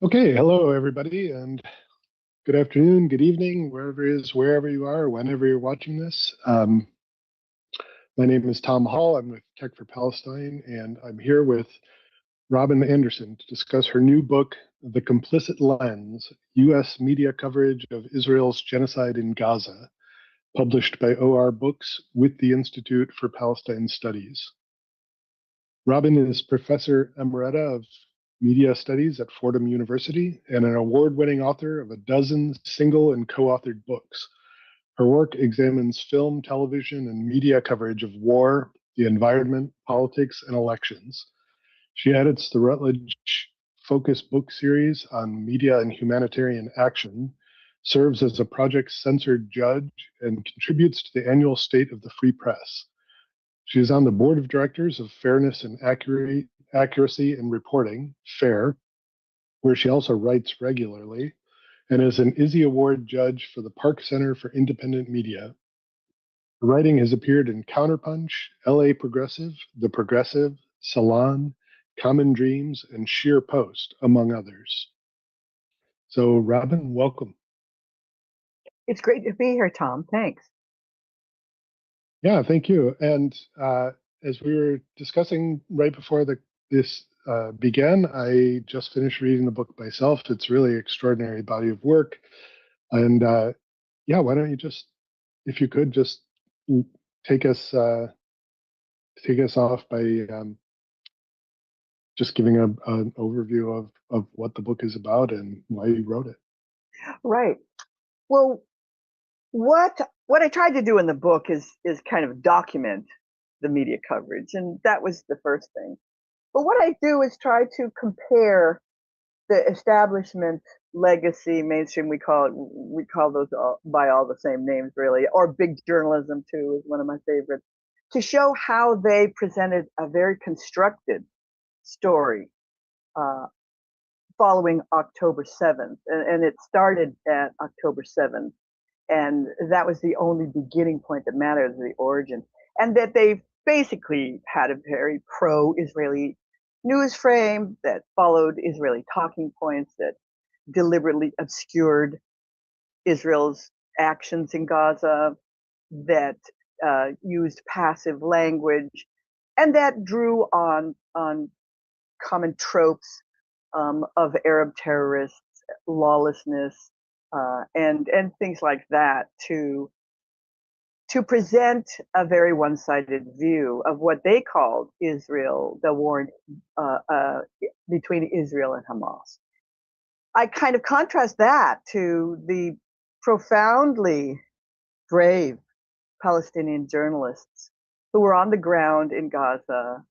Okay, hello everybody, and good afternoon, good evening, wherever you are, whenever you're watching this. My name is Tom Hall. I'm with Tech for Palestine, and I'm here with Robin Andersen to discuss her new book, The Complicit Lens: U.S. Media Coverage of Israel's Genocide in Gaza, published by OR Books with the Institute for Palestine Studies. Robin is Professor Emerita of Media Studies at Fordham University and an award-winning author of a dozen single and co-authored books. Her work examines film, television, and media coverage of war, the environment, politics, and elections. She edits the Routledge Focus book series on media and humanitarian action, serves as a project censored judge, and contributes to the annual State of the Free Press. She is on the board of directors of Fairness and Accuracy in Reporting, FAIR, where she also writes regularly, and is an Izzy Award judge for the Park Center for Independent Media. Her writing has appeared in Counterpunch, LA Progressive, The Progressive, Salon, Common Dreams, and Sheer Post, among others. So, Robin, welcome. It's great to be here, Tom. Thanks. Yeah, thank you. And as we were discussing right before this began, I just finished reading the book myself. It's really extraordinary body of work. And yeah, why don't you just, if you could, just take us off by just giving an overview of what the book is about and why you wrote it. Right. Well, what I tried to do in the book is kind of document the media coverage, and that was the first thing. But what I do is try to compare the establishment, legacy, mainstream. We call those by all the same names, really, or big journalism too is one of my favorites, to show how they presented a very constructed story following October 7th, and it started at October 7th. And that was the only beginning point that mattered, the origin. And that they basically had a very pro-Israeli news frame that followed Israeli talking points, that deliberately obscured Israel's actions in Gaza, that used passive language, and that drew on common tropes of Arab terrorists, lawlessness, and things like that to present a very one-sided view of what they called Israel, the war between Israel and Hamas. I kind of contrast that to the profoundly brave Palestinian journalists who were on the ground in Gaza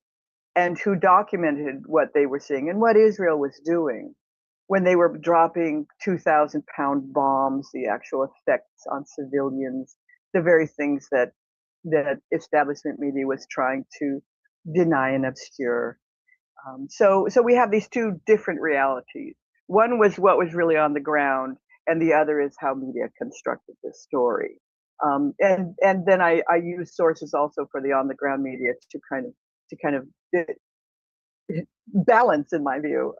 and who documented what they were seeing and what Israel was doing when they were dropping 2,000-pound bombs, the actual effects on civilians, the very things that establishment media was trying to deny and obscure. So we have these two different realities. One was what was really on the ground, and the other is how media constructed this story. And then I use sources also for the on the ground media to kind of balance, in my view,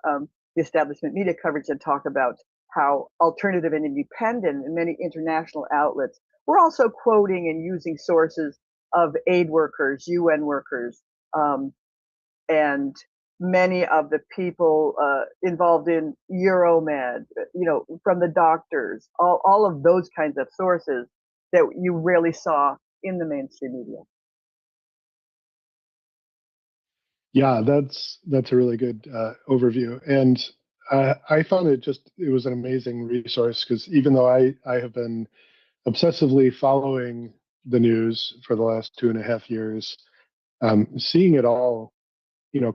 the establishment media coverage, and talk about how alternative and independent and many international outlets were also quoting and using sources of aid workers, UN workers, and many of the people involved in Euromed, from the doctors, all of those kinds of sources that you rarely saw in the mainstream media. Yeah, that's a really good overview, and I found it was an amazing resource because even though I have been obsessively following the news for the last 2.5 years, seeing it all,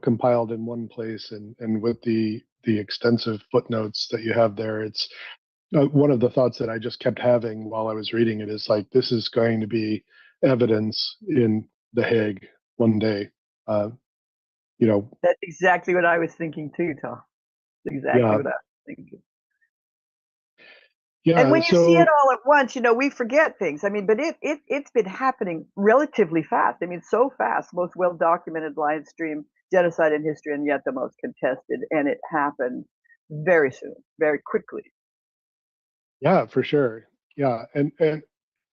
compiled in one place and with the extensive footnotes that you have there, it's one of the thoughts that I just kept having while I was reading it is like this is going to be evidence in The Hague one day. That's exactly what I was thinking too, Tom. Exactly Yeah, what I was thinking. yeah. And when you see So it all at once, we forget things. I mean, but it's been happening relatively fast. I mean, so fast, most well documented live stream genocide in history, and yet the most contested. And it happened very soon, very quickly. Yeah, for sure. Yeah, and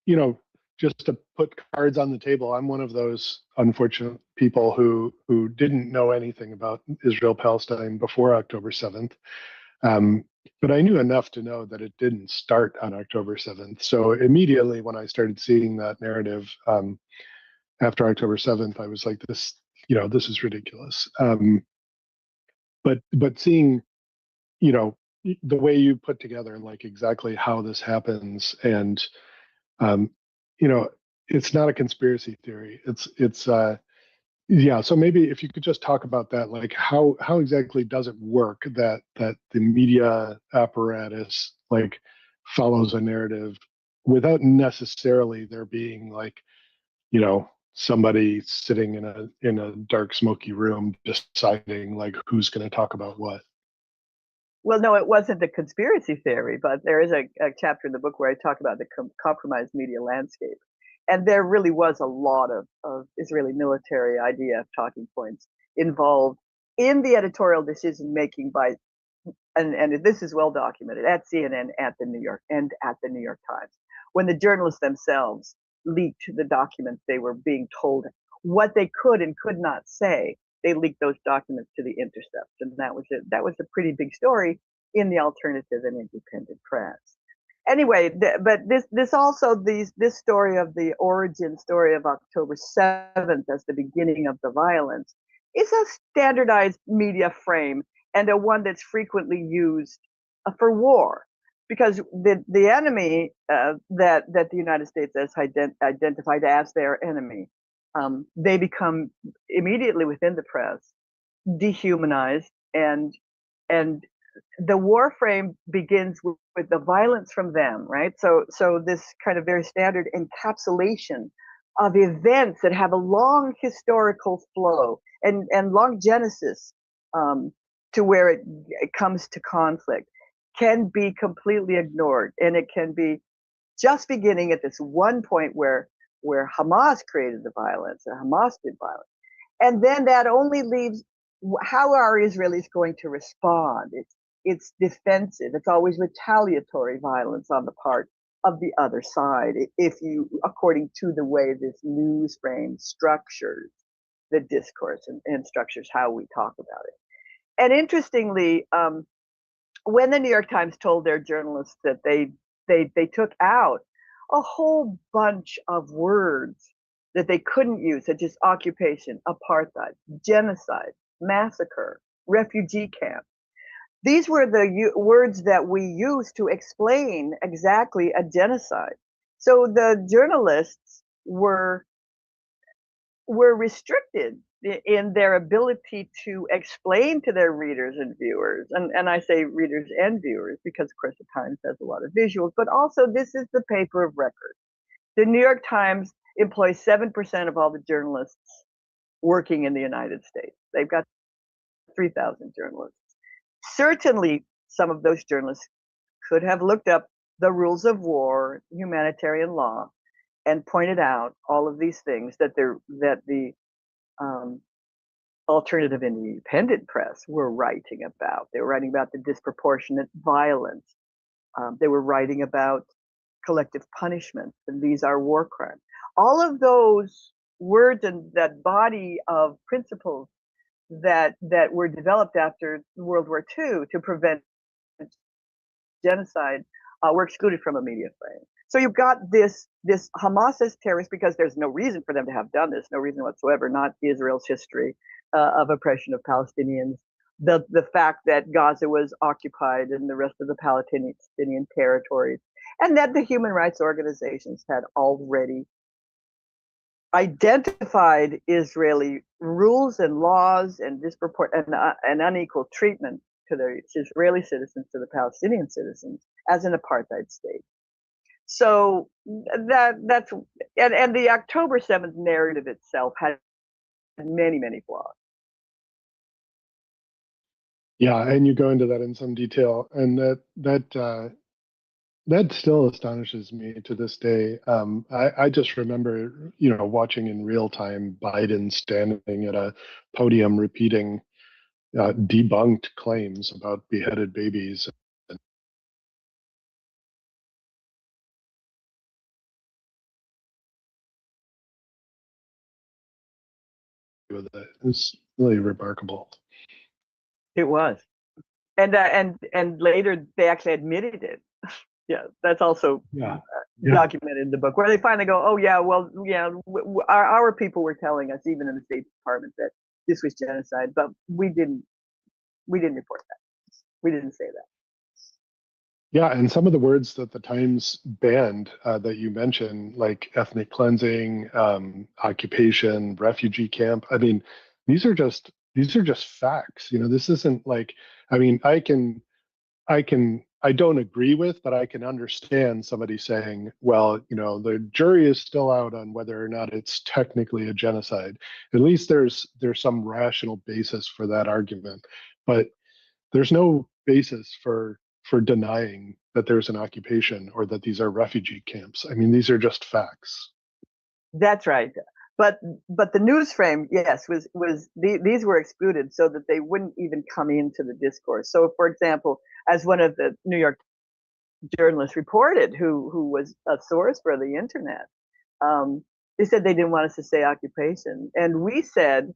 you know, just to put cards on the table, I'm one of those unfortunate people who didn't know anything about Israel Palestine before October 7th. Um, but I knew enough to know that it didn't start on October 7th. So immediately when I started seeing that narrative after October 7th, I was like, this is ridiculous. But seeing, you know, the way you put together like exactly how this happens, and um, you know, it's not a conspiracy theory. It's yeah. So maybe if you could just talk about that, like how exactly does it work that the media apparatus like follows a narrative without necessarily there being like, you know, somebody sitting in a dark smoky room deciding like who's going to talk about what. Well, no, it wasn't a conspiracy theory, but there is a chapter in the book where I talk about the compromised media landscape. And there really was a lot of Israeli military IDF talking points involved in the editorial decision making by, and this is well documented at CNN, at the New York, and at the New York Times, when the journalists themselves leaked the documents they were being told what they could and could not say. They leaked those documents to the Intercept, and that was a pretty big story in the alternative and independent press. Anyway, but this also this story of the origin story of October 7th as the beginning of the violence is a standardized media frame and a one that's frequently used for war, because the enemy that the United States has identified as their enemy, they become immediately within the press dehumanized, and the war frame begins with the violence from them, right? So this kind of very standard encapsulation of events that have a long historical flow and long genesis, um, to where it comes to conflict, can be completely ignored, and it can be just beginning at this one point where Hamas created the violence, or Hamas did violence, and then that only leaves how are Israelis going to respond? It's defensive. It's always retaliatory violence on the part of the other side. If you, according to the way this news frame structures the discourse and structures how we talk about it. And interestingly, when the New York Times told their journalists that they took out a whole bunch of words that they couldn't use, such as occupation, apartheid, genocide, massacre, refugee camp. These were the words that we use to explain exactly a genocide. So the journalists were restricted in their ability to explain to their readers and viewers, and I say readers and viewers because of course the Times has a lot of visuals, but also this is the paper of record. The New York Times employs 7% of all the journalists working in the United States. They've got 3,000 journalists. Certainly some of those journalists could have looked up the rules of war, humanitarian law, and pointed out all of these things that the um, alternative and independent press were writing about. They were writing about the disproportionate violence. They were writing about collective punishment, and these are war crimes. All of those words and that body of principles that were developed after World War II to prevent genocide were excluded from a media frame. So you've got this Hamas as terrorists because there's no reason for them to have done this, no reason whatsoever, not Israel's history of oppression of Palestinians, the fact that Gaza was occupied and the rest of the Palestinian territories, and that the human rights organizations had already identified Israeli rules and laws and and unequal treatment to the Israeli citizens, to the Palestinian citizens, as an apartheid state. So that's and the October 7th narrative itself had many flaws. Yeah, and you go into that in some detail, and that still astonishes me to this day. I just remember, you know, watching in real time Biden standing at a podium repeating debunked claims about beheaded babies. With it. It's really remarkable. It was, and later they actually admitted it. Yeah, that's also documented in the book, where they finally go, oh yeah, well, yeah, our people were telling us, even in the State Department, that this was genocide, but we didn't report that. We didn't say that. Yeah, and some of the words that the Times banned that you mentioned, like ethnic cleansing, occupation, refugee camp. I mean, these are just facts. This isn't like, I mean, I don't agree with, but I can understand somebody saying, well, the jury is still out on whether or not it's technically a genocide. At least there's some rational basis for that argument, but there's no basis for denying that there's an occupation or that these are refugee camps. I mean, these are just facts. That's right. But the news frame, yes, these were excluded so that they wouldn't even come into the discourse. So, for example, as one of the New York journalists reported, who was a source for the internet, they said they didn't want us to say occupation, and we said,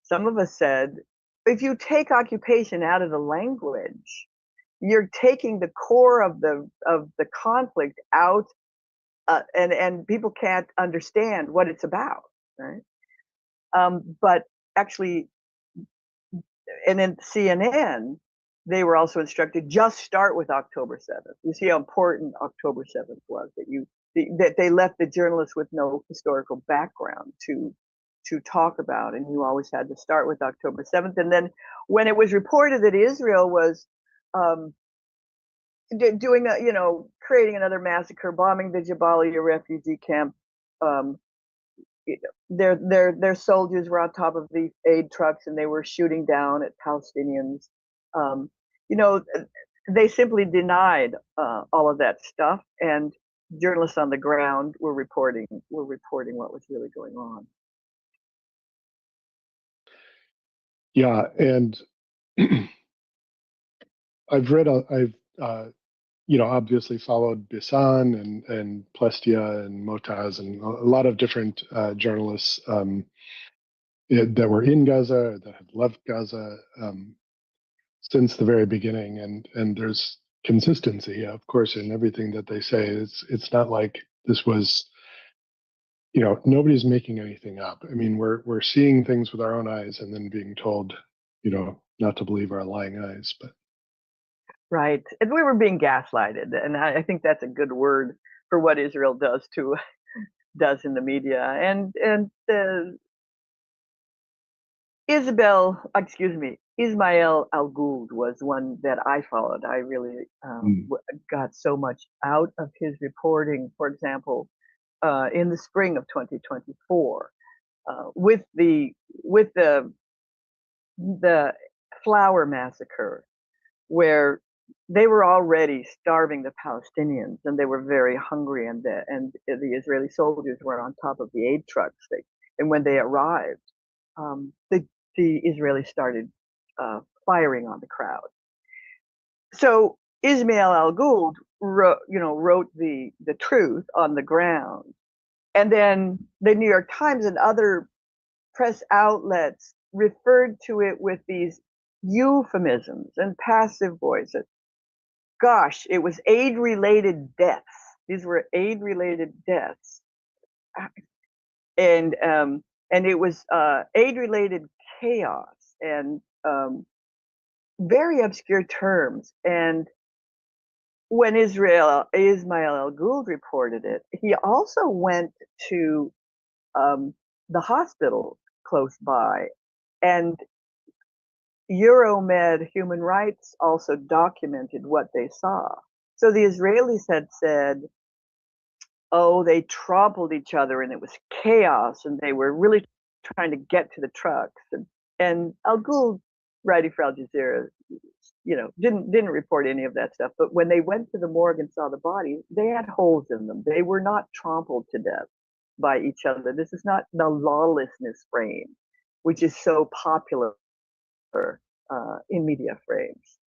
some of us said, if you take occupation out of the language, you're taking the core of the conflict out, and people can't understand what it's about, right? But actually, and then CNN, they were also instructed, just start with October 7th. You see how important October 7th was, that they left the journalists with no historical background to talk about, and you always had to start with October 7th. And then when it was reported that Israel was doing creating another massacre, bombing the Jabalia refugee camp, their soldiers were on top of the aid trucks and they were shooting down at Palestinians. They simply denied all of that stuff, and journalists on the ground were reporting what was really going on. Yeah, and I've obviously followed Bisan and Plestia and Motaz and a lot of different journalists that were in Gaza, that had left Gaza since the very beginning, and there's consistency, of course, in everything that they say. It's not like this was, nobody's making anything up. I mean, we're seeing things with our own eyes and then being told, not to believe our lying eyes. But right, and we were being gaslighted, and I think that's a good word for what Israel does in the media. And Ismail Al-Gould was one that I followed. I really got so much out of his reporting. For example, in the spring of 2024, with the Flower massacre, where they were already starving the Palestinians, and they were very hungry, and the Israeli soldiers were on top of the aid trucks. And when they arrived, the Israelis started firing on the crowd. So Ismail Al-Gould wrote the truth on the ground, and then the New York Times and other press outlets referred to it with these euphemisms and passive voices. Gosh, it was aid-related deaths. These were aid-related deaths, and it was aid-related chaos, and very obscure terms. And when Ismail Al-Gould reported it, he also went to the hospital close by, and Euromed Human Rights also documented what they saw. So the Israelis had said, oh, they trampled each other and it was chaos, and they were really trying to get to the trucks. And Al-Gould, writing for Al Jazeera, didn't report any of that stuff. But when they went to the morgue and saw the bodies, they had holes in them. They were not trampled to death by each other. This is not the lawlessness frame, which is so popular in media frames.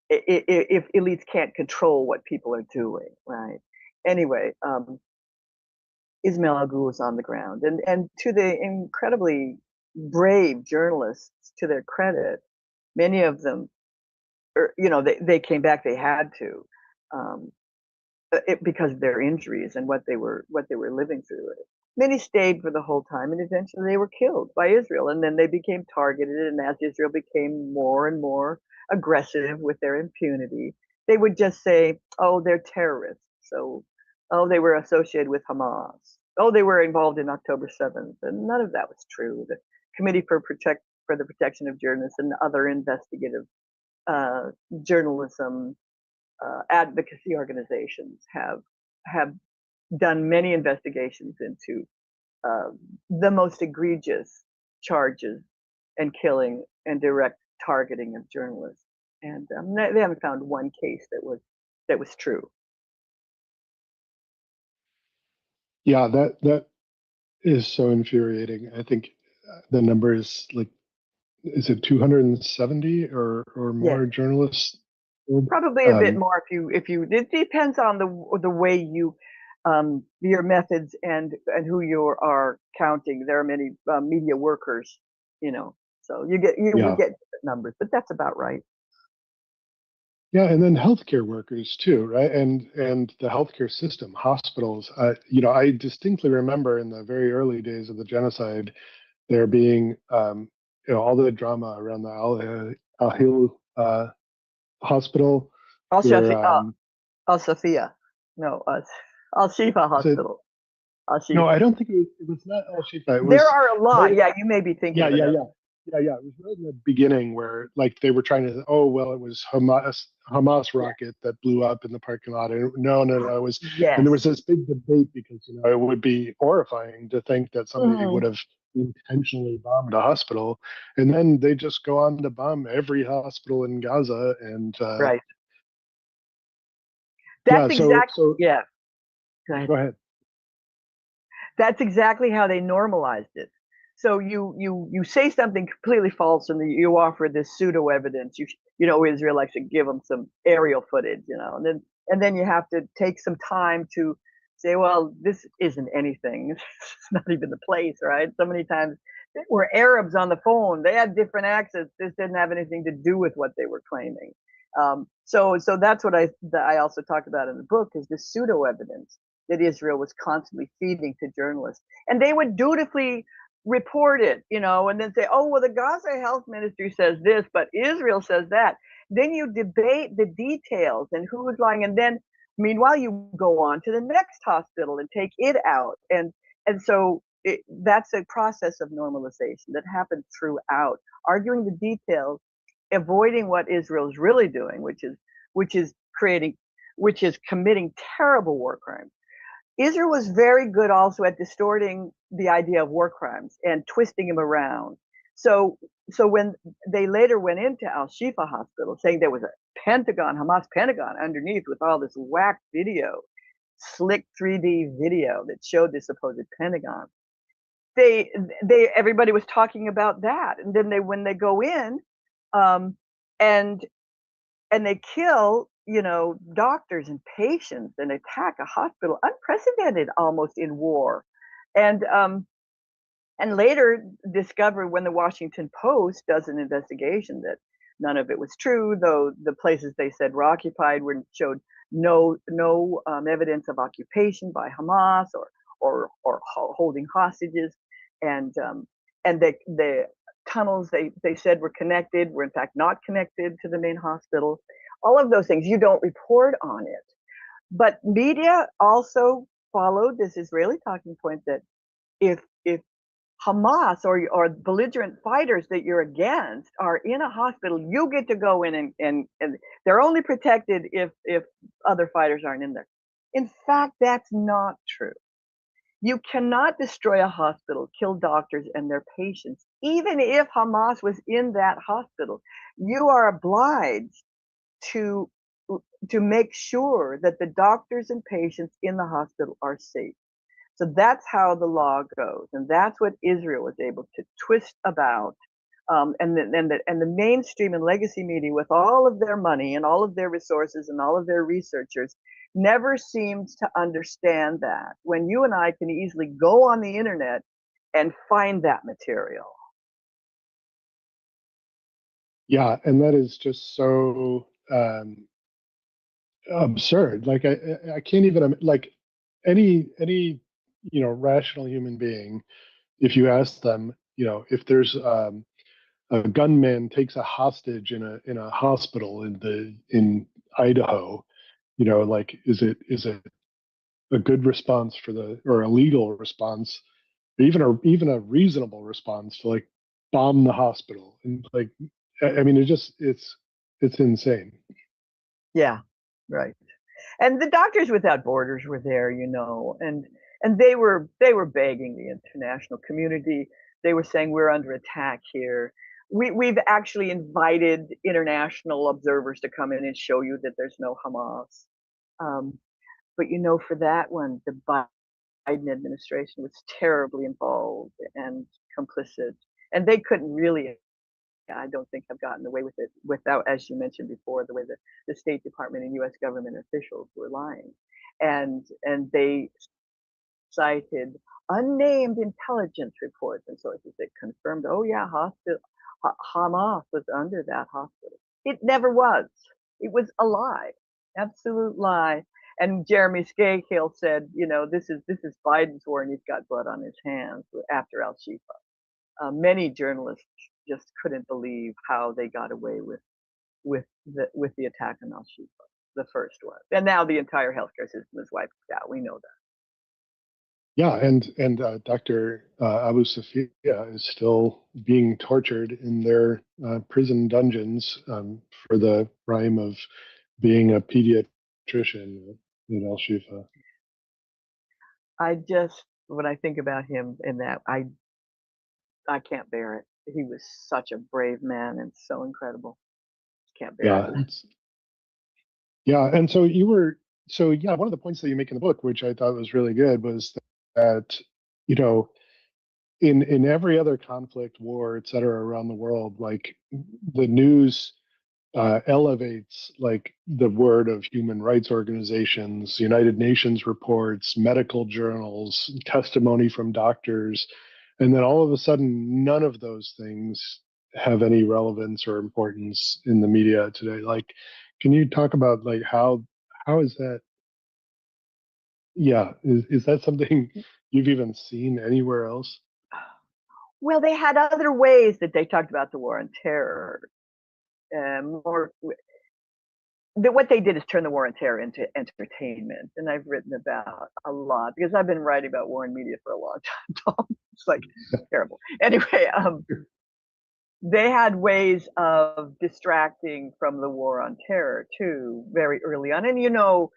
If elites can't control what people are doing, right? Anyway, Ismail Agu was on the ground, and to the incredibly brave journalists, to their credit, many of them, they came back. They had to, um, because of their injuries and what they were living through. Many stayed for the whole time, and eventually they were killed by Israel. And then they became targeted. And as Israel became more and more aggressive with their impunity, they would just say, "Oh, they're terrorists." So, "Oh, they were associated with Hamas." "Oh, they were involved in October 7th," and none of that was true. The Committee for the Protection of Journalists and other investigative uh, journalism advocacy organizations have done many investigations into uh, the most egregious charges and killing and direct targeting of journalists, and they haven't found one case that was true. Yeah, that is so infuriating. I think the number is like, is it 270 or Yes, more journalists killed? probably a bit Um, more if you. It depends on the way you your methods and who you are counting. There are many media workers, so you would yeah, get different numbers, but that's about right. yeah, and then healthcare workers too, right? And the healthcare system, hospitals. I distinctly remember in the very early days of the genocide there being, all the drama around the Al Hil hospital, Al where Shafi, Al Safia, no, Al Shifa is it? Hospital, Al No, I Shifa. don't think it was not Al Shifa. It There was are a right. lot. Yeah, you may be thinking Yeah, of yeah, another. yeah. Yeah, yeah. It was right in the beginning where like they were trying to, oh well, it was Hamas Yeah. rocket that blew up in the parking lot. And no, no, no, it was, and there Yes. was this big debate because it would be horrifying to think that somebody Mhm. would have intentionally bombed a hospital, and then they just go on to bomb every hospital in Gaza. And Right. yeah, That's so exactly. Yeah. Go ahead. go ahead. That's exactly how they normalized it. So you say something completely false, and you offer this pseudo evidence. Israel likes to give them some aerial footage, and then you have to take some time to say, well, this isn't anything. It's not even the place, right? So many times there were Arabs on the phone. They had different accents. This didn't have anything to do with what they were claiming. So that's what I also talk about in the book, is this pseudo evidence that Israel was constantly feeding to journalists. And they would dutifully report it, and then say, "Oh, well, the Gaza health ministry says this, but Israel says that." Then you debate the details and who's lying. And then meanwhile, you go on to the next hospital and take it out. And so that's a process of normalization that happened throughout, arguing the details, avoiding what Israel's really doing, which is creating, which is committing terrible war crimes. Israel was very good also at distorting the idea of war crimes and twisting them around. So, so when they later went into Al Shifa Hospital, saying there was a Pentagon, Hamas Pentagon underneath with all this whack video, slick 3D video that showed the supposed Pentagon, they everybody was talking about that. And then when they go in, um, and they kill, doctors and patients, and attack a hospital, unprecedented almost in war. And um and later discovered, when the Washington Post does an investigation, that none of it was true, though the places they said were occupied showed no evidence of occupation by Hamas or holding hostages. And um, and the tunnels they said were connected were in fact not connected to the main hospital. All of those things, you don't report on it. But media also followed this Israeli talking point that if Hamas or belligerent fighters that you're against are in a hospital, you get to go in, and they're only protected if other fighters aren't in there. In fact, that's not true. You cannot destroy a hospital, kill doctors and their patients, even if Hamas was in that hospital. You are obliged to make sure that the doctors and patients in the hospital are safe. So that's how the law goes, and that's what Israel was able to twist about And the mainstream and legacy media, with all of their money and all of their resources and all of their researchers, never seems to understand that when you and I can easily go on the internet and find that material. Yeah, and that is just so absurd. Like I can't even like any rational human being, if you ask them, if there's a gunman takes a hostage in a hospital in Idaho, like is it a good response or a legal response, or even a reasonable response to like bomb the hospital? And like, I mean, it's insane. Yeah, right. And the Doctors Without Borders were there, and they were begging the international community. They were saying, we're under attack here. We've actually invited international observers to come in and show you that there's no Hamas. Um, but for that one, the Biden administration was terribly involved and complicit, and they couldn't really, I don't think, have gotten away with it without, as you mentioned before, the way that the State Department and U.S. government officials were lying, and they cited unnamed intelligence reports and sources that confirmed, oh yeah, Hamas was under that hospital. It never was. It was a lie, absolute lie. And Jeremy Scahill said, this is Biden's war, and he's got blood on his hands after Al Shifa. Many journalists just couldn't believe how they got away with the attack on Al Shifa, the first one, and now the entire healthcare system is wiped out. We know that. Yeah, and Dr. Abu Safia is still being tortured in their prison dungeons for the crime of being a pediatrician at Al Shifa. When I think about him in that, I can't bear it. He was such a brave man and so incredible. Can't bear Yeah, it. yeah, and so yeah, one of the points that you make in the book, which I thought was really good, was that you know in every other conflict, war, et cetera, around the world, like the news elevates like the word of human rights organizations, United Nations reports, medical journals, testimony from doctors, and then all of a sudden, none of those things have any relevance or importance in the media today. Like, can you talk about like how is that? Yeah, is that something you've even seen anywhere else? Well, they had other ways that they talked about the war on terror. More what they did is turn the war on terror into entertainment, and I've written about a lot because I've been writing about war and media for a long time. Tom. It's like terrible. Anyway, they had ways of distracting from the war on terror too, very early on, and you know,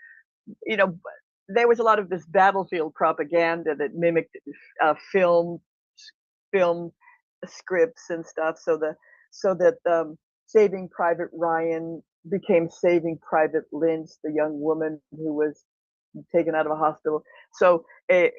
there was a lot of this battlefield propaganda that mimicked film film scripts and stuff, so that Saving Private Ryan became Saving Private Lynch, the young woman who was taken out of a hospital. So it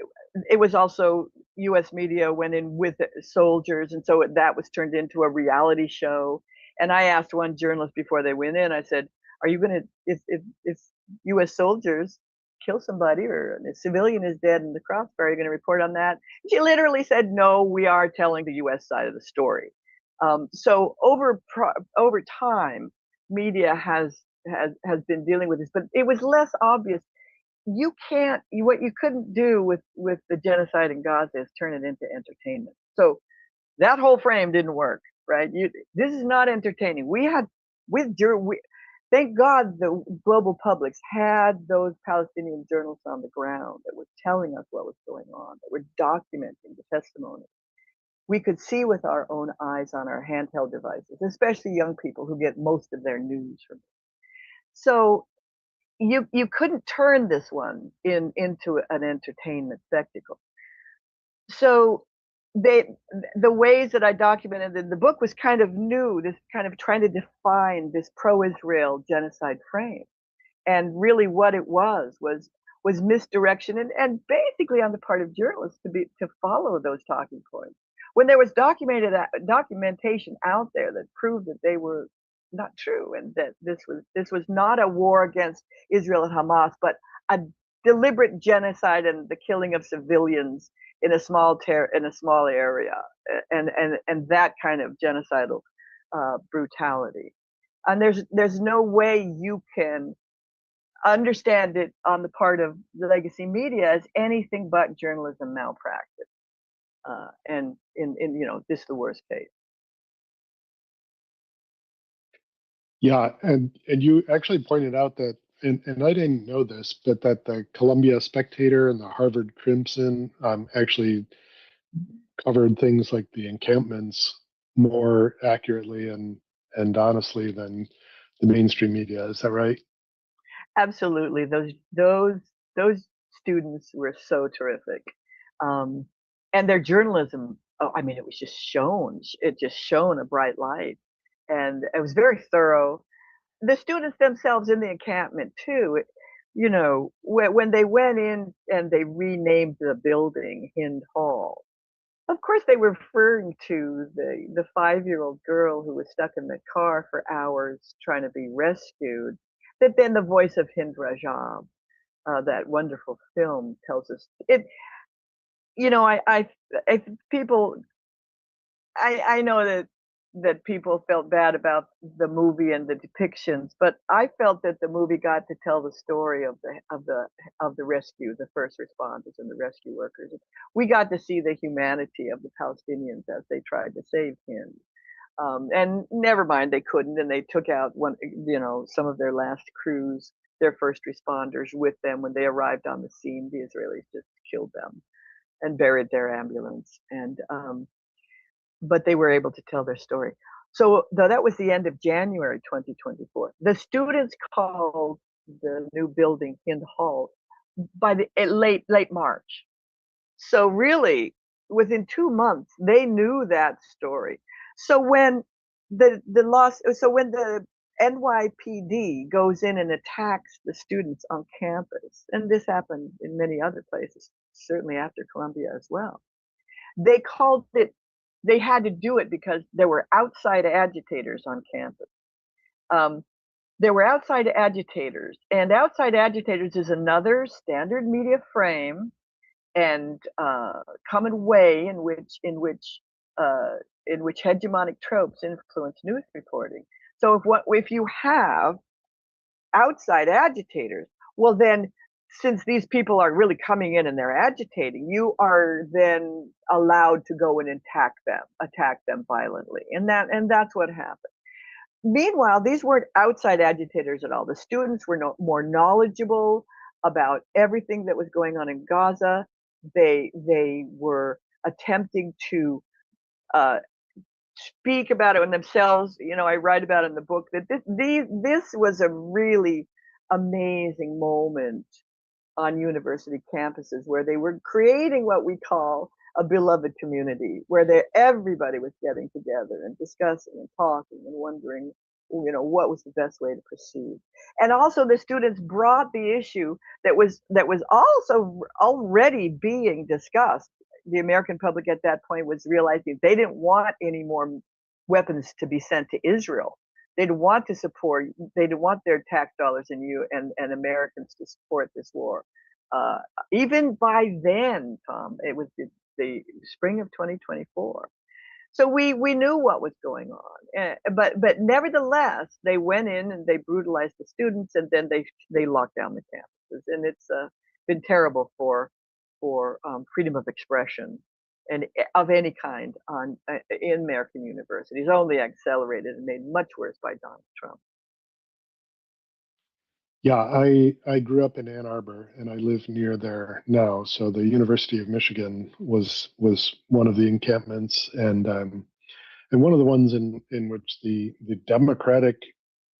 was also U.S. media went in with soldiers, and so that was turned into a reality show. And I asked one journalist before they went in, I said, "Are you going to, if U.S. soldiers kill somebody or a civilian is dead in the crossfire, are you going to report on that?" She literally said, "No, we are telling the U.S. side of the story." So over time, media has been dealing with this, but it was less obvious. What you couldn't do with the genocide in Gaza is turn it into entertainment. So that whole frame didn't work, right? This is not entertaining. Thank God the global publics had those Palestinian journalists on the ground that were telling us what was going on, that were documenting the testimony. We could see with our own eyes on our handheld devices, especially young people who get most of their news from it. So you couldn't turn this one into an entertainment spectacle. So the ways that I documented in the book was kind of new, this kind of trying to define this pro-Israel genocide frame. And really what it was misdirection and basically on the part of journalists to follow those talking points. when there was documentation out there that proved that they were not true, and that this was not a war against Israel and Hamas, but a deliberate genocide and the killing of civilians in a small area, and that kind of genocidal brutality. And there's no way you can understand it on the part of the legacy media as anything but journalism malpractice. And in this is the worst case. Yeah, and you actually pointed out that, and I didn't know this, but that the Columbia Spectator and the Harvard Crimson actually covered things like the encampments more accurately and honestly than the mainstream media. Is that right? Absolutely, those students were so terrific, and their journalism. Oh, I mean, it was just shown. It just shone a bright light, and it was very thorough. The students themselves in the encampment too. When they went in and they renamed the building Hind Hall, of course they were referring to the 5-year-old girl who was stuck in the car for hours trying to be rescued. That then the voice of Hind Rajab, that wonderful film, tells us it. I people I know that people felt bad about the movie and the depictions, but I felt that the movie got to tell the story of the rescue, the first responders and the rescue workers. We got to see the humanity of the Palestinians as they tried to save him. And never mind, they couldn't, and they took out some of their last crews, their first responders, with them when they arrived on the scene. The Israelis just killed them and buried their ambulance, and but they were able to tell their story. So that was the end of January 2024. The students called the new building Hind Hall by the late March. So really, within 2 months, they knew that story. So when when the NYPD goes in and attacks the students on campus, and this happened in many other places, certainly after Columbia as well, they called it. They had to do it because there were outside agitators on campus. There were outside agitators, and outside agitators is another standard media frame and common way in which hegemonic tropes influence news reporting. So if you have outside agitators, well then, since these people are really coming in and they're agitating, you are then allowed to go and attack them violently, and that's what happened. Meanwhile, these weren't outside agitators at all. The students were more knowledgeable about everything that was going on in Gaza. They were attempting to speak about it themselves. I write about it in the book that this was a really amazing moment on university campuses where they were creating what we call a beloved community, where everybody was getting together and discussing and talking and wondering, what was the best way to proceed. And also the students brought the issue that was also already being discussed. The American public at that point was realizing they didn't want any more weapons to be sent to Israel. They didn't want their tax dollars and Americans to support this war. Even by then, Tom, it was the spring of 2024. So we knew what was going on, but nevertheless, they went in and they brutalized the students, and then they locked down the campuses, and it's been terrible for freedom of expression and of any kind in American universities. Only accelerated and made much worse by Donald Trump. Yeah, I grew up in Ann Arbor and I live near there now. So the University of Michigan was one of the encampments, and one of the ones in which the Democratic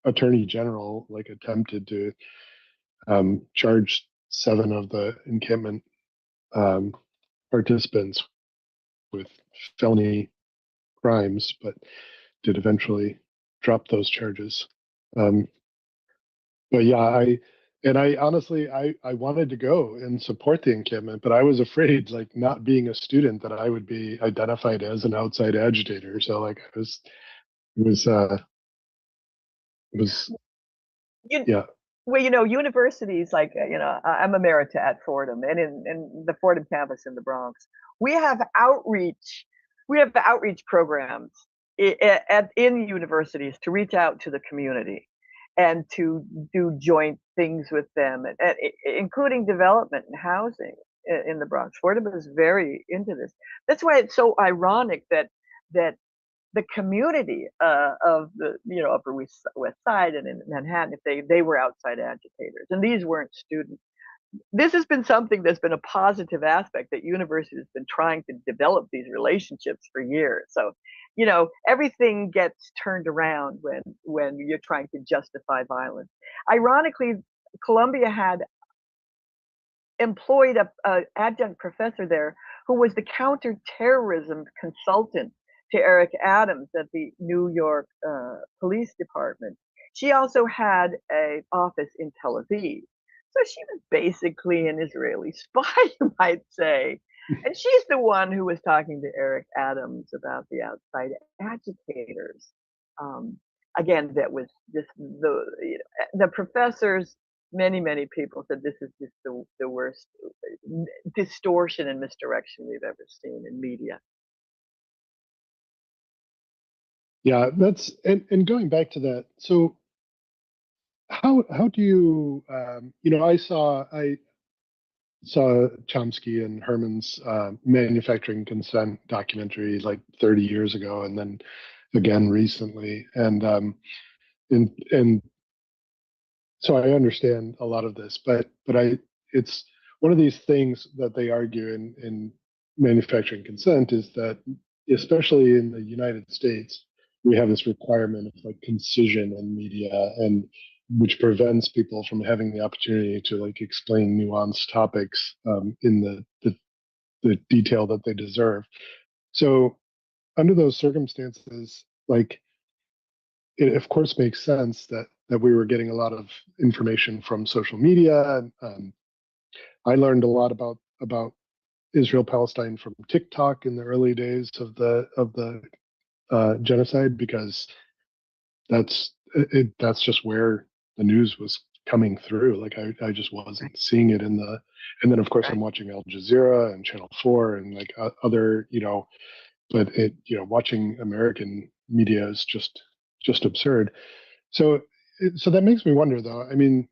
Attorney General attempted to charge 7 of the encampment participants with felony crimes, but did eventually drop those charges. But yeah, And I honestly, I wanted to go and support the encampment, but I was afraid, like not being a student, that I would be identified as an outside agitator. So like it was, it was, You, yeah, well, universities like, I'm emerita at Fordham, and in the Fordham campus in the Bronx, we have outreach, programs in universities to reach out to the community and to do joint things with them, including development and housing in the Bronx. Fordham is very into this. That's why it's so ironic that the community of the Upper West Side and in Manhattan, if they were outside agitators, and these weren't students. This has been something that's been a positive aspect, that universities have been trying to develop these relationships for years. So, everything gets turned around when you're trying to justify violence. Ironically, Columbia had employed a adjunct professor there who was the counterterrorism consultant to Eric Adams at the New York Police Department. She also had an office in Tel Aviv. So she was basically an Israeli spy, you might say. And she's the one who was talking to Eric Adams about the outside agitators. Um, Again, that was just the professors. Many people said this is just the worst distortion and misdirection we've ever seen in media. yeah. That's and going back to that. So how do you, I saw Chomsky and Herman's manufacturing consent documentary like 30 years ago, and then again recently, and so I understand a lot of this, but it's one of these things that they argue in manufacturing consent is that, especially in the United States, we have this requirement of like concision in media, and which prevents people from having the opportunity to like explain nuanced topics in the detail that they deserve. So under those circumstances, like it of course makes sense that we were getting a lot of information from social media. And I learned a lot about Israel Palestine from TikTok in the early days of the genocide, because that's just where the news was coming through. Like I just wasn't seeing it and then of course I'm watching Al Jazeera and Channel 4 and like other, but watching American media is just absurd. So so that makes me wonder, though. I mean,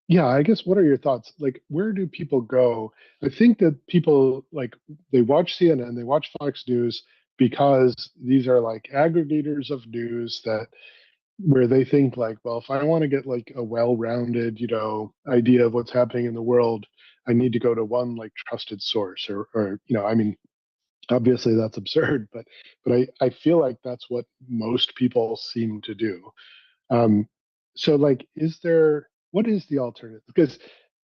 yeah, I guess what are your thoughts? Like, where do people go? I think that people like they watch CNN, they watch Fox News because these are like aggregators of news that where they think like, well, if I want to get like a well-rounded, idea of what's happening in the world, I need to go to one like trusted source or I mean, obviously that's absurd, but I feel like that's what most people seem to do. Um, so like, what is the alternative? Because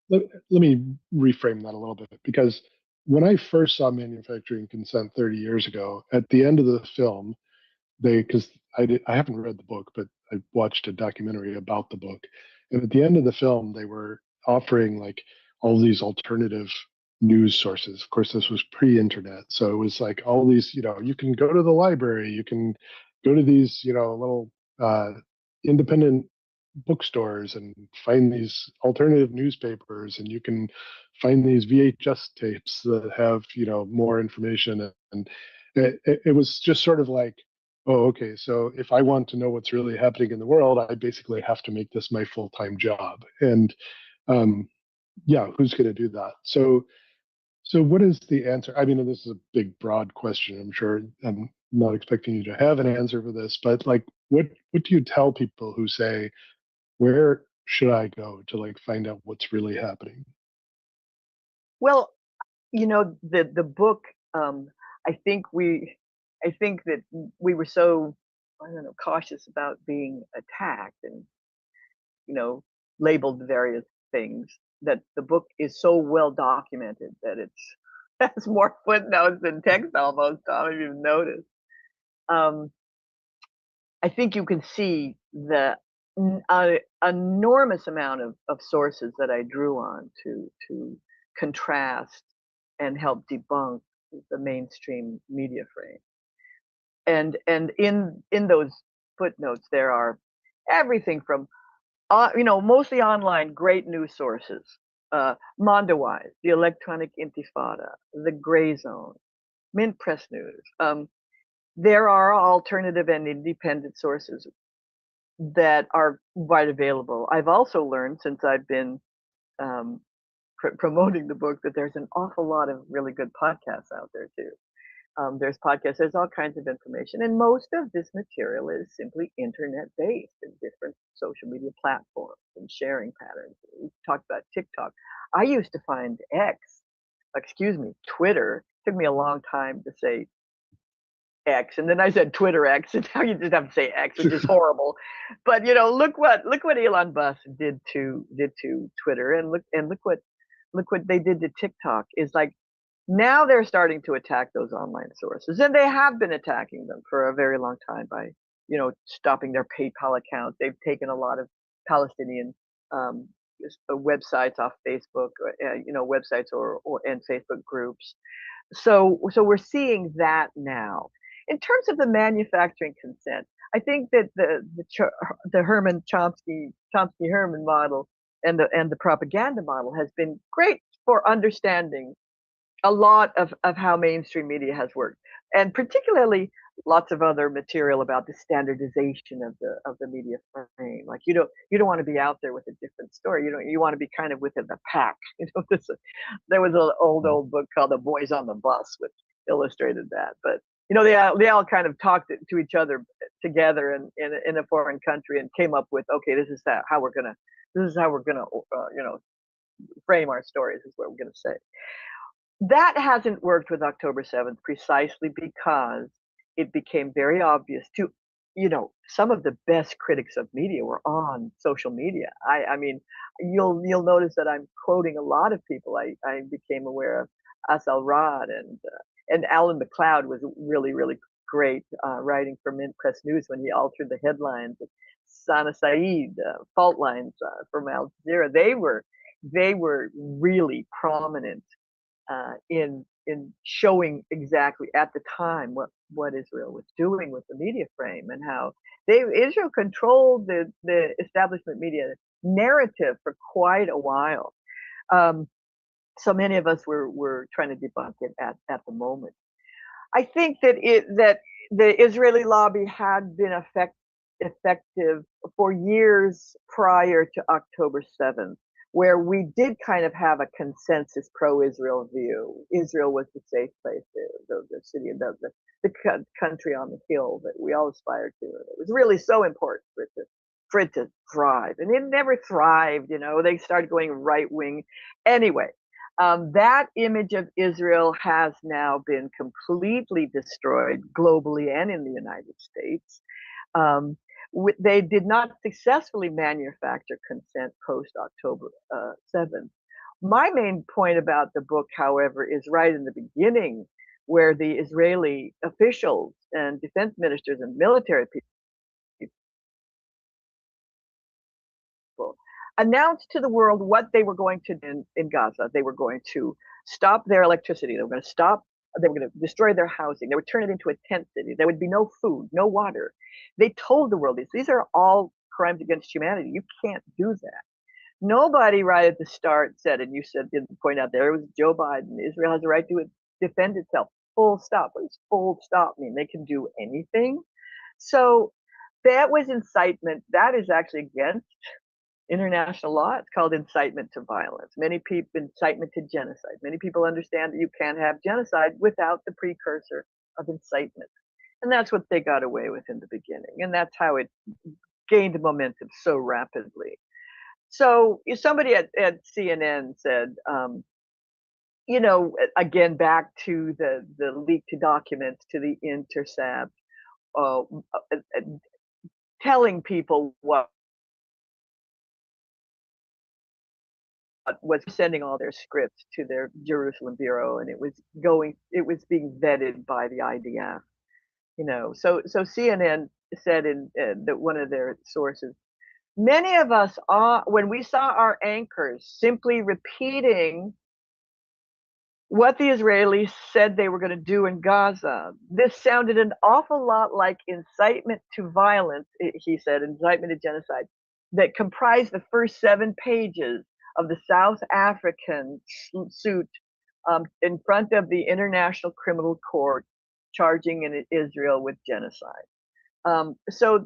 let me reframe that a little bit, because when I first saw Manufacturing Consent 30 years ago, at the end of the film, because I haven't read the book, but I watched a documentary about the book, and at the end of the film, they were offering like all these alternative news sources. Of course, this was pre-internet, so it was like all these, you can go to the library, you can go to these, little independent bookstores and find these alternative newspapers, and you can find these VHS tapes that have, more information, and it was just sort of like, oh, okay, so if I want to know what's really happening in the world, I basically have to make this my full-time job. And um, yeah, who's going to do that? So what is the answer? I mean, this is a big, broad question. I'm sure I'm not expecting you to have an answer for this, but like, what do you tell people who say, where should I go to like find out what's really happening? Well, the book, um, I think I think that we were so, I don't know, cautious about being attacked and, you know, labeled various things, that the book is so well documented that it's has more footnotes than text almost. I don't even notice. Um, I think you can see an enormous amount of sources that I drew on to contrast and help debunk the mainstream media frame. And in those footnotes there are everything from mostly online great news sources, Mondowise, the Electronic Intifada, the Gray Zone, Mint Press News. There are alternative and independent sources that are wide available. I've also learned since I've been um, promoting the book that there's an awful lot of really good podcasts out there too. There's podcasts, there's all kinds of information, and most of this material is simply internet based in different social media platforms and sharing patterns. We talked about TikTok. I used to find Twitter. It took me a long time to say X, and then I said Twitter X, and now you just have to say X, which is horrible. But look what Elon Musk did to Twitter, and look what they did to TikTok. Is like now they're starting to attack those online sources, and they have been attacking them for a very long time by stopping their PayPal accounts. They've taken a lot of Palestinian um, websites off Facebook, websites or and Facebook groups. So we're seeing that now. In terms of the manufacturing consent, I think that the Herman Chomsky Herman model and the propaganda model has been great for understanding a lot of how mainstream media has worked, and particularly lots of other material about the standardization of the media frame. Like you don't want to be out there with a different story. You want to be kind of within the pack. There was an old book called The Boys on the Bus, which illustrated that. But they all kind of talked to each other together in a foreign country and came up with, okay, this is how we're gonna frame our stories, is what we're gonna say. That hasn't worked with October 7th precisely because it became very obvious to, some of the best critics of media were on social media. I mean, you'll notice that I'm quoting a lot of people. I became aware of Asal Rod and Alan McLeod was really, really great writing for Mint Press News when he altered the headlines. Sana Saeed, fault lines from Al Jazeera. They were really prominent in showing exactly at the time what Israel was doing with the media frame and how Israel controlled the establishment media narrative for quite a while. So many of us were trying to debunk it at the moment. I think that the Israeli lobby had been effective for years prior to October 7th, where we did kind of have a consensus pro-Israel view. Israel was the safe place, the city, the country on the hill that we all aspired to. It was really so important for it to thrive, and it never thrived. They started going right wing. Anyway, that image of Israel has now been completely destroyed globally and in the United States. They did not successfully manufacture consent post October 7th. My main point about the book, however, is right in the beginning, where the Israeli officials and defense ministers and military people announced to the world what they were going to do in Gaza. They were going to stop their electricity. They were going to destroy their housing. They would turn it into a tent city. There would be no food, no water. They told the world these are all crimes against humanity. You can't do that. Nobody right at the start said, and you didn't point out there, it was Joe Biden. Israel has a right to defend itself. Full stop. What does full stop mean? They can do anything. So that was incitement. That is actually against international law. It's called incitement to violence. Incitement to genocide. Many people understand that you can't have genocide without the precursor of incitement. And that's what they got away with in the beginning. And that's how it gained momentum so rapidly. So somebody at CNN said, again, back to the leaked documents, to the Intercept, telling people what was sending all their scripts to their Jerusalem bureau, and it was being vetted by the IDF. So CNN said in that one of their sources Many of us, when we saw our anchors simply repeating what the Israelis said they were going to do in Gaza, this sounded an awful lot like incitement to violence, he said, incitement to genocide, that comprised the first 7 pages of the South African suit in front of the International Criminal Court charging in Israel with genocide. So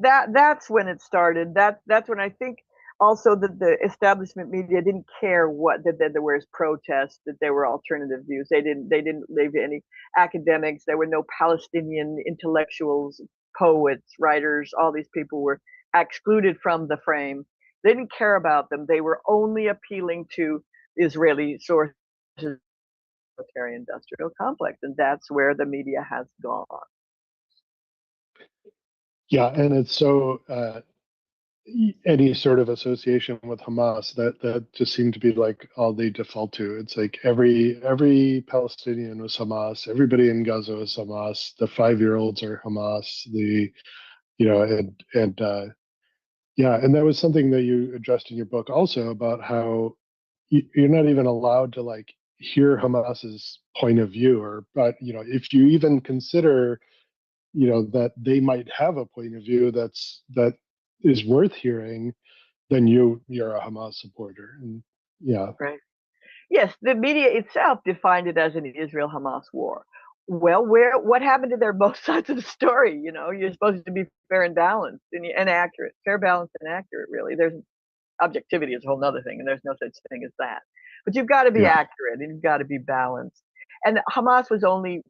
that's when it started. That's when I think also that the establishment media didn't care what that there was protests, that there were alternative views. They didn't leave any academics. There were no Palestinian intellectuals, poets, writers. All these people were excluded from the frame. They didn't care about them. They were only appealing to Israeli sources, military industrial complex, and that's where the media has gone. Yeah, and it's so any sort of association with Hamas that just seemed to be like all they default to. It's like every Palestinian was Hamas, everybody in Gaza was Hamas, the 5-year-olds are Hamas, the and yeah, and that was something that you addressed in your book also about how you're not even allowed to like hear Hamas's point of view, or but if you even consider that they might have a point of view that is worth hearing, then you're a Hamas supporter. And yeah. Right. Yes, the media itself defined it as an Israel-Hamas war. Well, what happened to their both sides of the story? You're supposed to be fair and balanced and accurate. Fair, balanced, and accurate, really. There's objectivity is a whole nother thing, and there's no such thing as that. But you've got to be Yeah. accurate and you've got to be balanced. And Hamas was only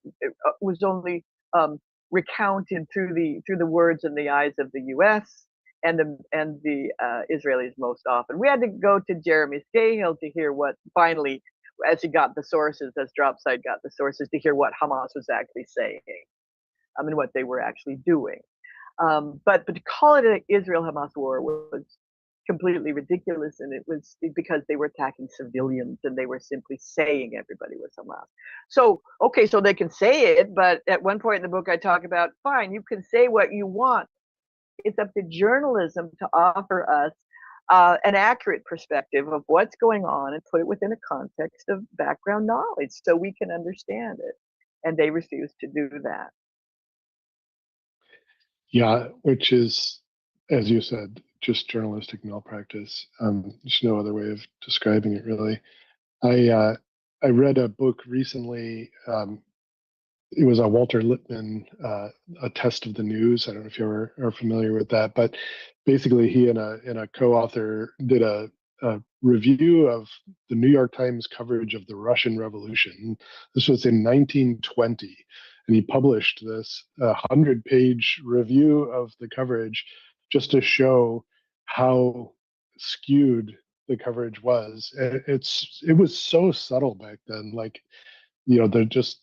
recounted through the words and the eyes of the U.S. and the Israelis most often. We had to go to Jeremy Scahill to hear what finally, as he got the sources, as Dropside got the sources, to hear what Hamas was actually saying. And what they were actually doing. But to call it an Israel-Hamas war was completely ridiculous, and it was because they were attacking civilians and they were simply saying everybody was Hamas. So, okay, so they can say it, but at one point in the book I talk about, fine, you can say what you want. It's up to journalism to offer us an accurate perspective of what's going on and put it within a context of background knowledge so we can understand it. And they refuse to do that. Yeah, which is, as you said, just journalistic malpractice. There's no other way of describing it, really. I read a book recently. It was a Walter Lippmann, A Test of the News. I don't know if you are familiar with that, but basically he and a co-author did a review of the New York Times coverage of the Russian Revolution. This was in 1920, and he published this 100-page review of the coverage just to show how skewed the coverage was. It was so subtle back then, like they're just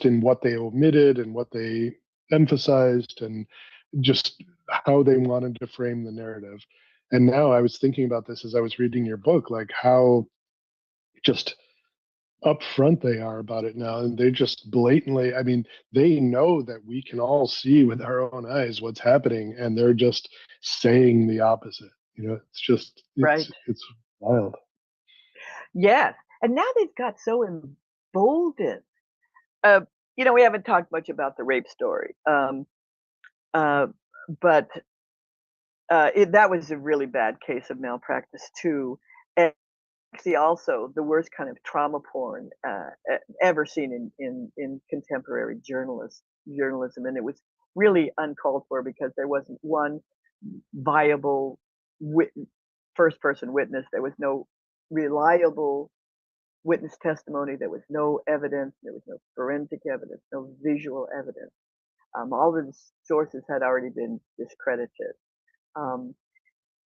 in what they omitted and what they emphasized and just how they wanted to frame the narrative. And now I was thinking about this as I was reading your book, like how just upfront they are about it now, and they just blatantly, I mean, they know that we can all see with our own eyes what's happening, and they're just saying the opposite. It's just Right. it's wild. Yes. And now they've got so emboldened. Uh, we haven't talked much about the rape story, uh, but that was a really bad case of malpractice too. And actually, also the worst kind of trauma porn ever seen in contemporary journalism, and it was really uncalled for because there wasn't one viable first person witness. There was no reliable witness testimony. There was no evidence. There was no forensic evidence, no visual evidence. All of the sources had already been discredited. Um,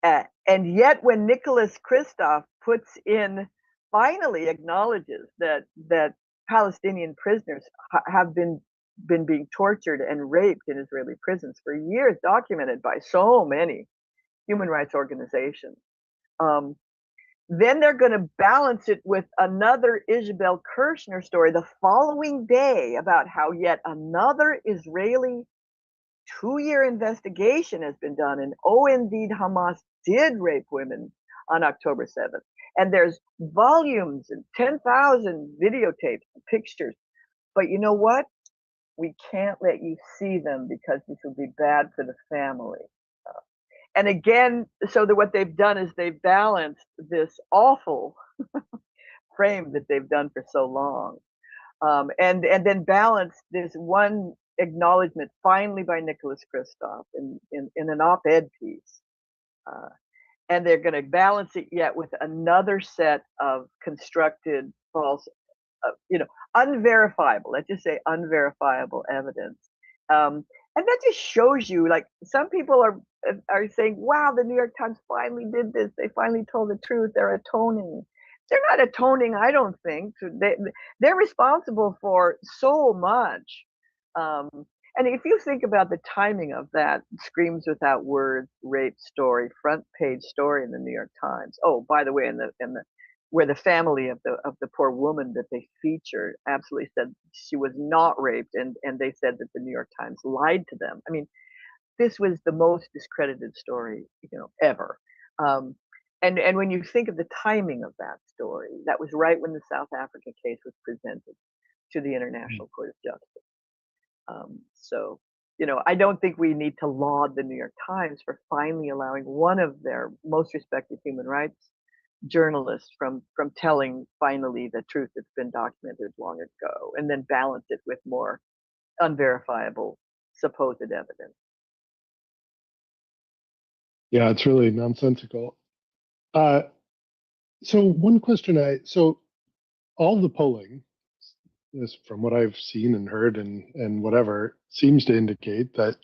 and yet, when Nicholas Kristof finally acknowledges that Palestinian prisoners have been being tortured and raped in Israeli prisons for years, documented by so many human rights organizations. Then they're going to balance it with another Isabel Kirshner story the following day about how yet another Israeli 2-year investigation has been done, and oh, indeed, Hamas did rape women on October 7th. And there's volumes and 10,000 videotapes and pictures. But you know what? We can't let you see them because this will be bad for the family. And again, so that what they've done is they've balanced this awful frame that they've done for so long, and then balance this one acknowledgement finally by Nicholas Kristof in an op-ed piece, uh, and they're going to balance it yet with another set of constructed false, unverifiable. Let's just say unverifiable evidence. And that just shows you, like, some people are saying, "Wow, the New York Times finally did this. They finally told the truth. They're atoning." They're not atoning, I don't think. They're responsible for so much. Um, and if you think about the timing of that Screams Without Words rape story, front page story in the New York Times. Oh, by the way, in the where the family of the poor woman that they featured absolutely said she was not raped, and they said that the New York Times lied to them. I mean, this was the most discredited story, ever. Um, and when you think of the timing of that story, that was right when the South Africa case was presented to the International Court of Justice. So, I don't think we need to laud the New York Times for finally allowing one of their most respected human rights journalists from telling finally the truth that's been documented long ago, and then balance it with more unverifiable supposed evidence. Yeah, it's really nonsensical. Uh, so one question so all the polling, is from what I've seen and heard and whatever, seems to indicate that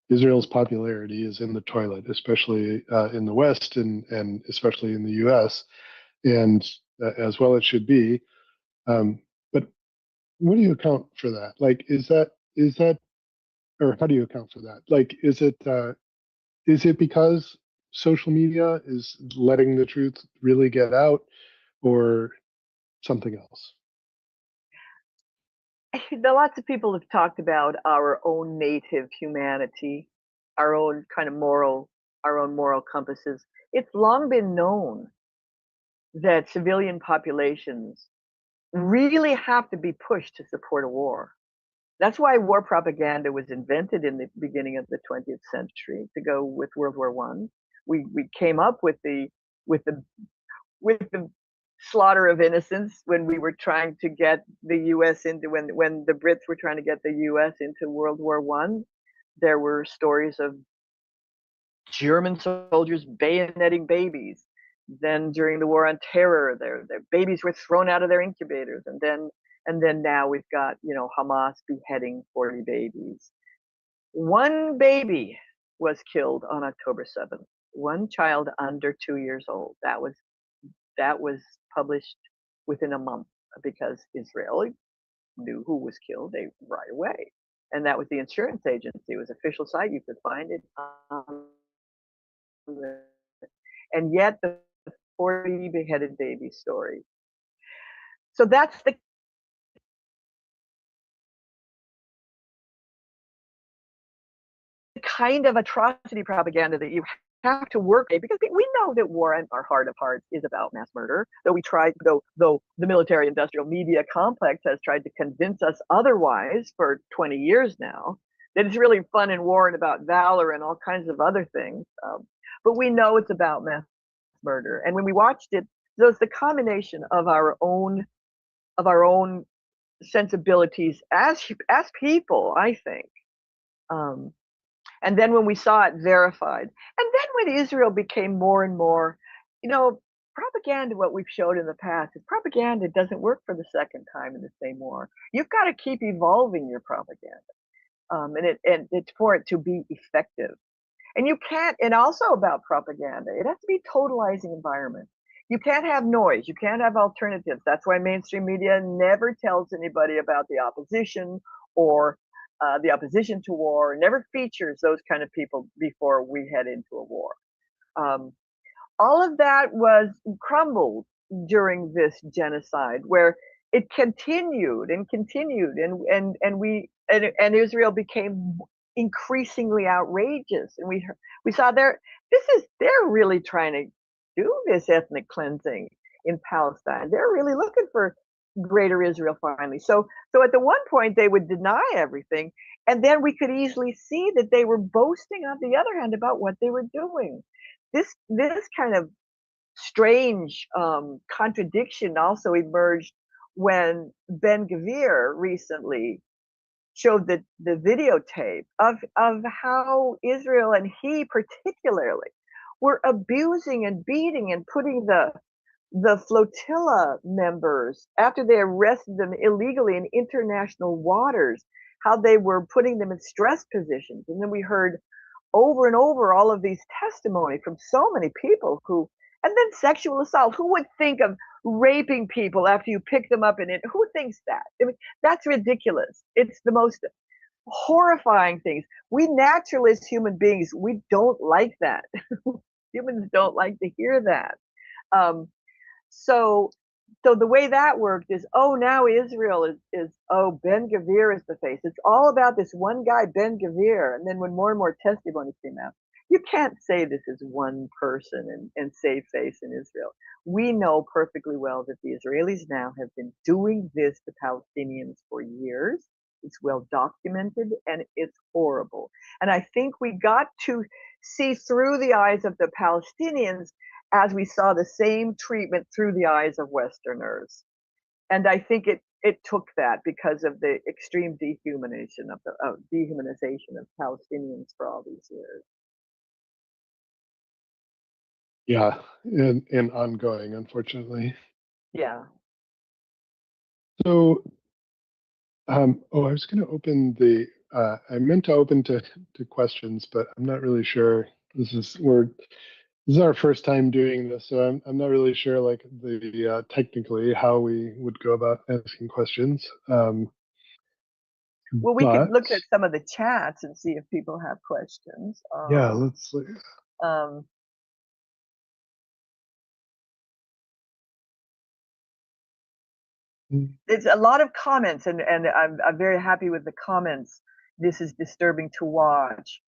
Israel's popularity is in the toilet, especially in the West and especially in the U.S. And as well it should be. But what do you account for that? Like, is that, or how do you account for that? Like, is it because social media is letting the truth really get out, or something else? Lots of people have talked about our own native humanity, our own kind of our own moral compasses. It's long been known that civilian populations really have to be pushed to support a war. That's why war propaganda was invented in the beginning of the 20th century to go with World War One. We came up with with the with the slaughter of innocents when we were trying to get the U.S. into when the Brits were trying to get the U.S. into World War One. There were stories of German soldiers bayoneting babies. Then during the War on Terror, their babies were thrown out of their incubators, and then now we've got Hamas beheading 40 babies. One baby was killed on October 7th. One child under 2 years old. That was published within a month because Israel knew who was killed right away. And that was the insurance agency. It was official site. You could find it. And yet the 40 beheaded baby story. So that's the kind of atrocity propaganda that you have to work at, because we know that war in our heart of hearts is about mass murder, though the military industrial media complex has tried to convince us otherwise for 20 years now, that it's really fun in war and about valor and all kinds of other things. But we know it's about mass murder. And when we watched it, so it's the combination of our own sensibilities as people, I think. And then when we saw it verified, and then when Israel became more and more, propaganda, what we've showed in the past is propaganda doesn't work for the second time in the same war. You've got to keep evolving your propaganda, and it's for it to be effective. And you can't, and also about propaganda, it has to be totalizing environment. You can't have noise. You can't have alternatives. That's why mainstream media never tells anybody about the opposition or the opposition to war, never features those kind of people before we head into a war. All of that was crumbled during this genocide, where it continued and continued, and Israel became increasingly outrageous. And we saw they're really trying to do this ethnic cleansing in Palestine. They're really looking for greater Israel finally. So at the one point they would deny everything, and then we could easily see that they were boasting on the other hand about what they were doing. This kind of strange contradiction also emerged when Ben Gvir recently showed the videotape of how Israel, and he particularly, were abusing and beating and putting the flotilla members, after they arrested them illegally in international waters, how they were putting them in stress positions. And then we heard over and over all of these testimony from so many people who, and then sexual assault. Who would think of raping people after you pick them up in it? Who thinks that? I mean, that's ridiculous. It's the most horrifying things. We naturally, as human beings, we don't like that. Humans don't like to hear that. Um, so the way that worked is, oh, now Israel is oh, Ben Gvir is the face. It's all about this one guy, Ben Gvir. And then when more and more testimonies came out, you can't say this is one person and save face in Israel. We know perfectly well that the Israelis now have been doing this to Palestinians for years. It's well documented and it's horrible. And I think we got to see through the eyes of the Palestinians as we saw the same treatment through the eyes of Westerners. And I think it took that because of the extreme dehumanization of Palestinians for all these years. Yeah, and ongoing, unfortunately. Yeah. So, I was going to open the. I meant to open to questions, but I'm not really sure. This is our first time doing this, so I'm not really sure like the technically how we would go about asking questions. Well, we could But look at some of the chats and see if people have questions. yeah, let's see. Um, There's a lot of comments, and I'm very happy with the comments. This is disturbing to watch.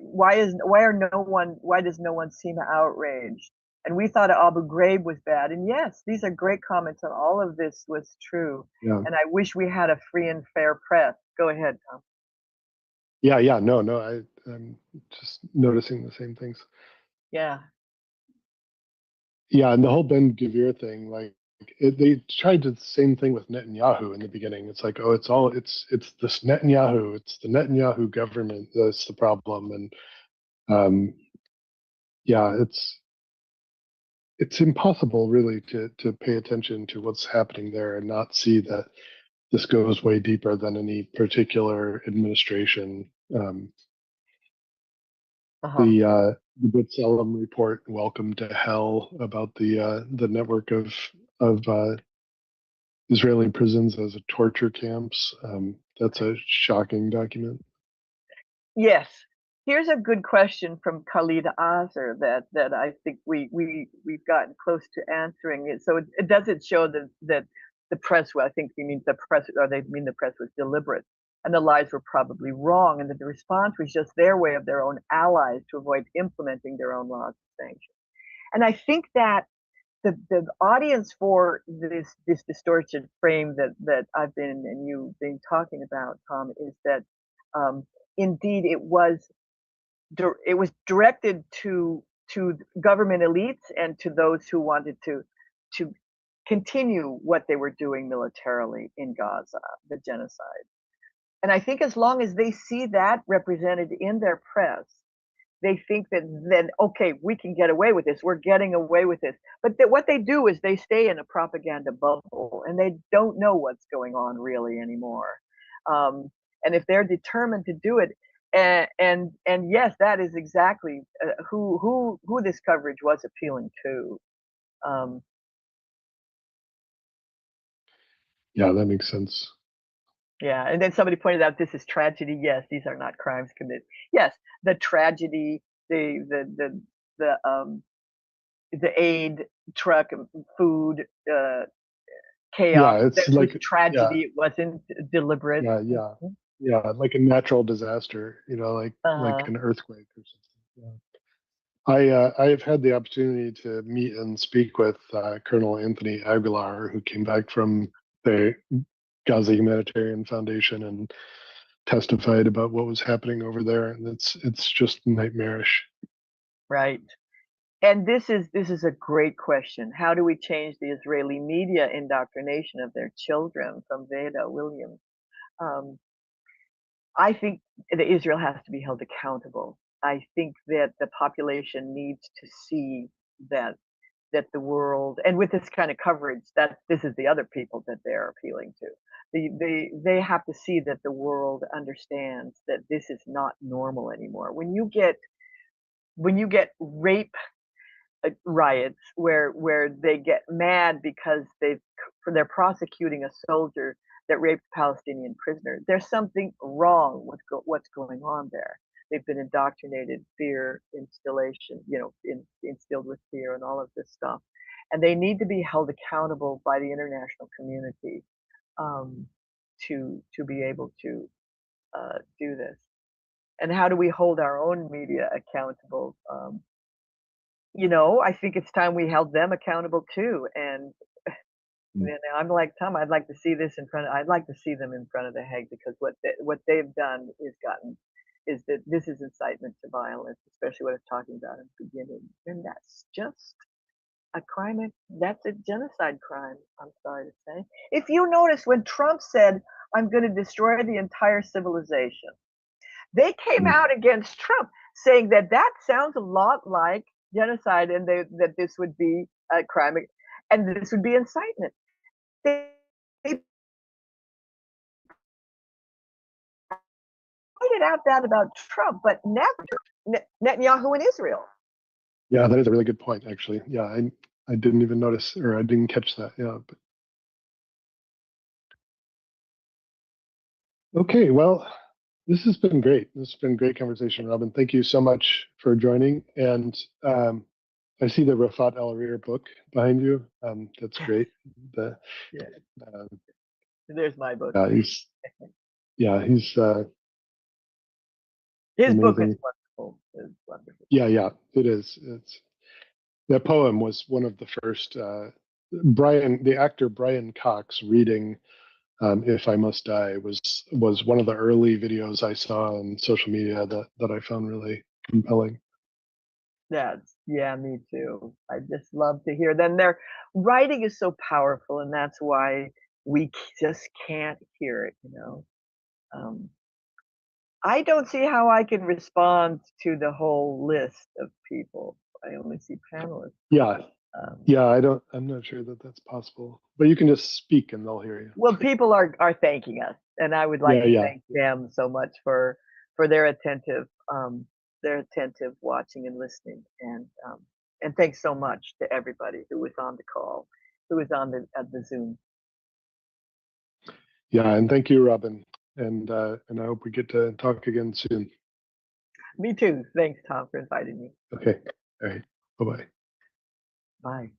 Why does no one seem outraged? And we thought Abu Ghraib was bad. And yes, these are great comments, and all of this was true. Yeah. And I wish we had a free and fair press. Go ahead, Tom. Yeah, no, I'm just noticing the same things. Yeah. Yeah, and the whole Ben Gvir thing, like they tried the same thing with Netanyahu in the beginning. It's like, oh, it's this Netanyahu, it's the Netanyahu government that's the problem, and yeah, it's impossible really to pay attention to what's happening there and not see that this goes way deeper than any particular administration. The B'Tselem report, "Welcome to Hell," about the network of Israeli prisons as a torture camps. That's a shocking document. Yes. Here's a good question from Khalid Azer that I think we've gotten close to answering it. So it doesn't show that the press, well, I think he means the press, or they mean the press was deliberate, and the lies were probably wrong, and that the response was just their way of their own allies to avoid implementing their own laws and sanctions. And I think that the audience for this distorted frame that I've been and you've been talking about, Tom, is that indeed it was directed to government elites and to those who wanted to continue what they were doing militarily in Gaza, the genocide. And I think as long as they see that represented in their press, they think that then, okay, we can get away with this. We're getting away with this. But what they do is they stay in a propaganda bubble and they don't know what's going on really anymore. And if they're determined to do it, and yes, that is exactly who this coverage was appealing to. Yeah, that makes sense. Yeah, and then somebody pointed out this is tragedy. Yes, these are not crimes committed. Yes, the tragedy, the aid truck, food, chaos. Yeah, it's That was like tragedy. yeah, It wasn't deliberate. yeah. yeah, like a natural disaster, like an earthquake or something. Yeah. I've had the opportunity to meet and speak with Colonel Anthony Aguilar, who came back from the Gaza Humanitarian Foundation and testified about what was happening over there, and it's just nightmarish. Right. And this is a great question. How do we change the Israeli media indoctrination of their children? From Veda Williams. Um, I think that Israel has to be held accountable. I think that the population needs to see that the world, and with this kind of coverage, that this is the other people that they're appealing to. They have to see that the world understands that this is not normal anymore. When you get rape riots where they get mad because they're prosecuting a soldier that raped a Palestinian prisoner. There's something wrong with what's going on there. They've been indoctrinated, fear instillation, instilled with fear and all of this stuff, and they need to be held accountable by the international community um, to be able to do this. And how do we hold our own media accountable? I think it's time we held them accountable too. And I'm like Tom. I'd like to see this in front. I'd like to see them in front of the Hague, because what they've done is that this is incitement to violence, especially what I was talking about in the beginning, and that's just a crime. That's a genocide crime. I'm sorry to say. If you notice, when Trump said, "I'm going to destroy the entire civilization," they came out against Trump, saying that sounds a lot like genocide, and that this would be a crime, and this would be incitement. They pointed out that about Trump, but never Netanyahu in Israel. Yeah, that is a really good point, actually. Yeah, I didn't even notice, or I didn't catch that. Yeah. Okay, well, this has been great. This has been a great conversation, Robin. Thank you so much for joining. And I see the Rafat El Arir book behind you. That's great. Yeah. There's my book. He's his amazing. book is wonderful. It's wonderful. Yeah, it is. That poem was one of the first. The actor Brian Cox reading "If I Must Die" was one of the early videos I saw on social media that I found really compelling. Yeah, me too. I just love to hear them. Their writing is so powerful, and that's why we just can't hear it. I don't see how I can respond to the whole list of people. I only see panelists. Yeah. I'm not sure that that's possible, but you can just speak and they'll hear you. Well, people are thanking us, and I would like to thank them so much for their attentive watching and listening, and thanks so much to everybody who was on the call, who was on the Zoom. Yeah, and thank you, Robin, and I hope we get to talk again soon. Me too. Thanks, Tom, for inviting me. Okay. All right. Bye-bye. Bye.